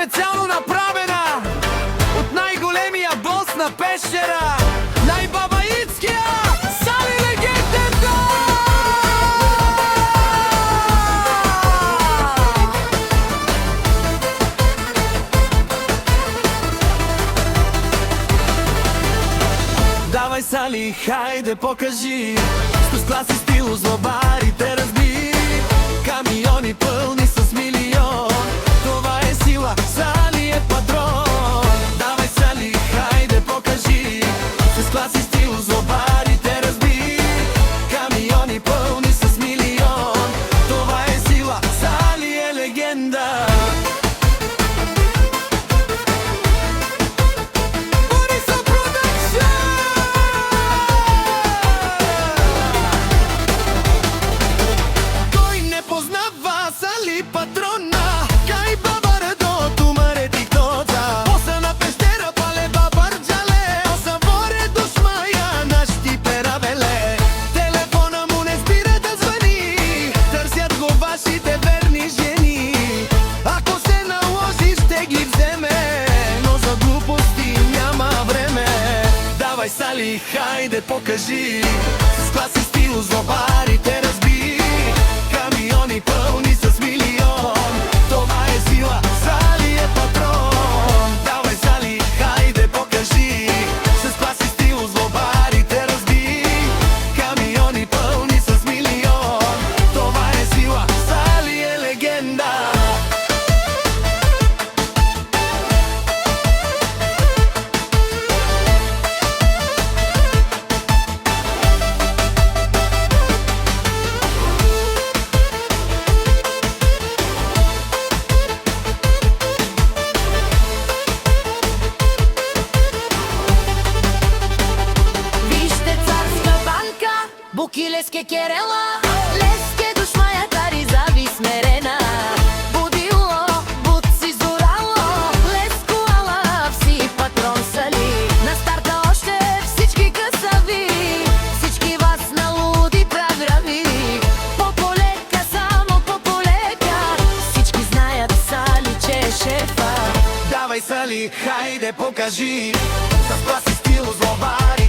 специално направена от най-големия бос на Пещера, най-бабаитския Сали легендата! Давай, Сали, хайде покажи с клас и стил, злобарите разби. Камиони пълни с милион, това е сила, Сали е патрон. Давай, Сали, хайде покажи с клас и стил, злобарите разби. Камиони пълни с милион, това е сила, Сали е легенда. Patrona, cai babara do tu mare ti toza. Posa na Pещера pale babar jale, o savore dușmaia naști peravele. Telefona mu ne spira da zvani, tърсят го вашите верни жени. Ако се наложиш тегли вземе, но за глупости няма време. Давай, Сали, хайде покажи с клас и стил, злобарите разби. Камиони пълни с милион, това е сила, Сали е патрон. Давай, Сали, хайде покажи с клас и стил, злобарите разби. Камиони пълни с милион, това е сила, Сали е легенда. Букилеске керела, леске душмая кари зави смерена. Будило, буд си зорало, леско ала вси патрон Сали. На старта още всички късави, всички вас на луди програми. По-полека, само по-полека, всички знаят Сали, че е шефа. Давай, Сали, хайде покажи с клас и стил, злобари